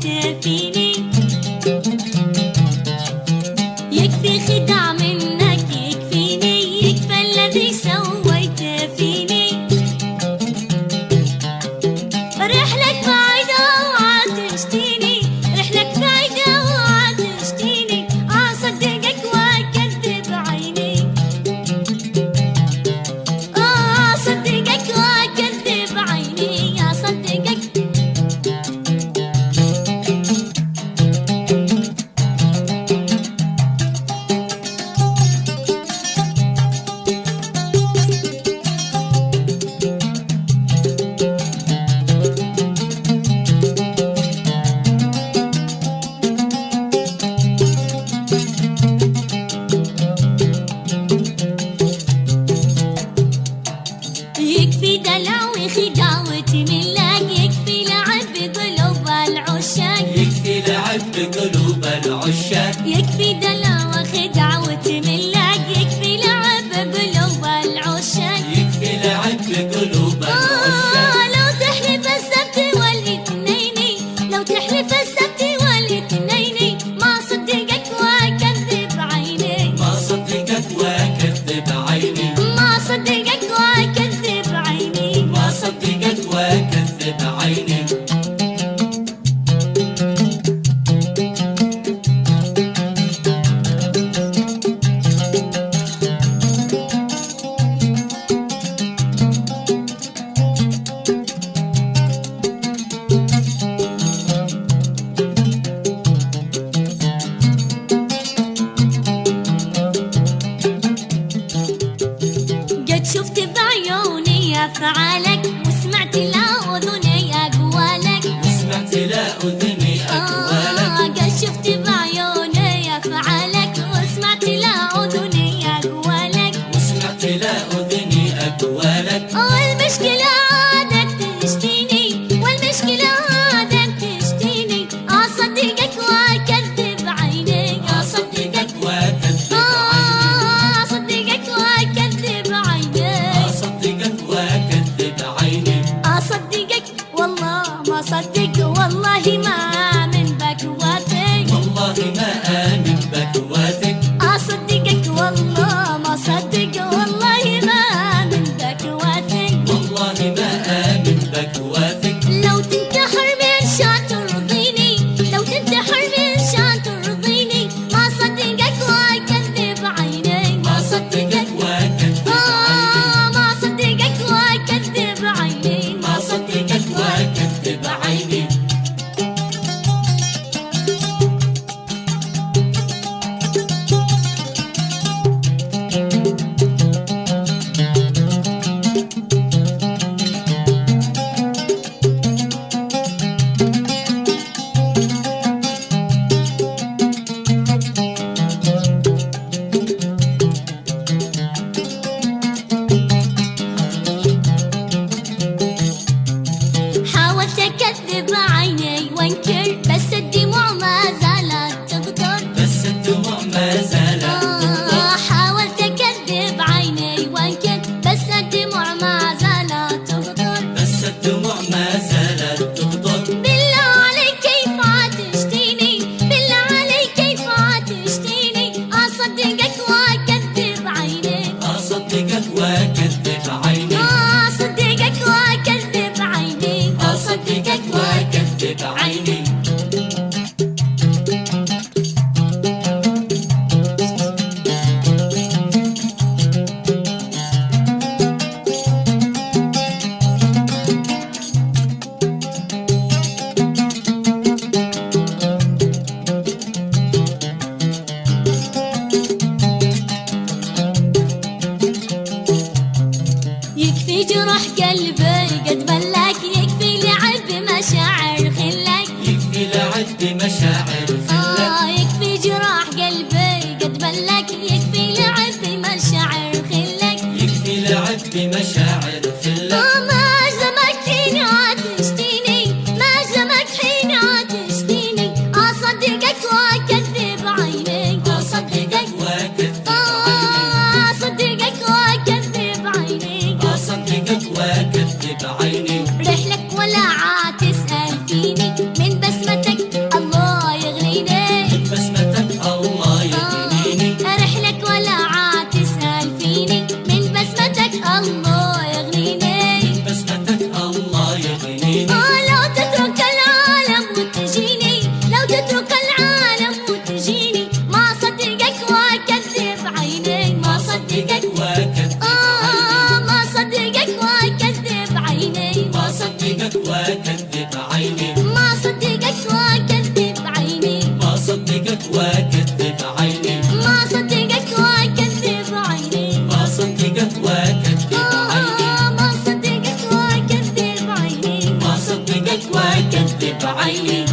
سويت فيني، يكفي خداع منك يكفيني، يكفى الذي سويت فيني. رحلك بعيدة وعاتشتيني، رحلك بعيدة وعاتشتيني، أصدقك وأكذب عيني، أصدقك وأكذب عيني، أصدقك. يكفي دلع وخداع وتملاك، يكفي لعب بقلوب العشاق، يكفي لعب بقلوب العشاق، يكفي دلع وخداع وتملاك، يكفي لعب بقلوب العشاق، يكفي لعب بقلوب العشاق. لو تحلف السبت والاثنين، لو تحلف السبت والاثنين، ما صدقك وأكذب عيني، ما صدقك وأكذب عيني، ما صدقك وأكذب عيني، ما صدقك وأكذب عيني. قد شفت بعيوني أفعالك، وسمعت لأذني أقوالك، سمعت لا أذني أقوالك، قد شفت بعيوني أفعالك، وسمعت لأذني أقوالك، وسمعت لا أذني أقوالك. والمشكلة عادك تشتيني، والمشكلة عادك تشتيني، أصدقك وأكذب عيني، أصدقك وأكذب عيني، أصدقك وأكذب عيني، أصدقك وأكذب عيني. أصدقك والله ما صدق، والله ما آمن بك واثق، والله ما آمن بك واثق، أصدقك والله ما صدق، والله ما آمن بك واثق. والله ما آمن بك واثق. لو تنتحر من شان ترضيني، لو تنتحر من شان ترضيني، ما صدقك وأكذب عيني، ما صدقك وأكذب عيني، ما صدقك وأكذب عيني، ما صدقك وأكذب عيني. حاولت أكذب عيني وانكر، بس الدموع ما زالت تقطر، بس الدموع ما زالت تقطر. حاولت أكذب عيني وانكر، بس الدموع ما زالت تقطر، بس الدموع ما زالت تقطر. بالله عليك كيف عاتشتيني، بالله عليك كيف عاتشتيني، أصدقك وأكذب عيني، أصدقك وأكذب عيني، أصدقك وأكذب عيني، أصدقك وأكذب عيني. يكفي جرح قلبي قد بلاك، يكفي لعب مشاعر خلك، يكفي لعب بمشاعر خلك، يكفي جراح قلبي قد بلاك، يكفي لعب مشاعر خلك، يكفي لعب بمشاعر خلك. ما أجزمك حين عاتشتيني، ما أجزمك حين عاتشتيني، أصدقك وأكذب عيني، أصدقك وأكذب عيني، أصدقك وأكذب عيني، أصدقك وأكذب عيني. رحلك ولا عاد تسأل فيني، من بسمتك صدقك واكذب عيني ما صدقك واكذب عيني ما صدقك واكذب عيني ما صدقك واكذب عيني ما صدقك واكذب عيني ما صدقك واكذب عيني ما صدقك واكذب عيني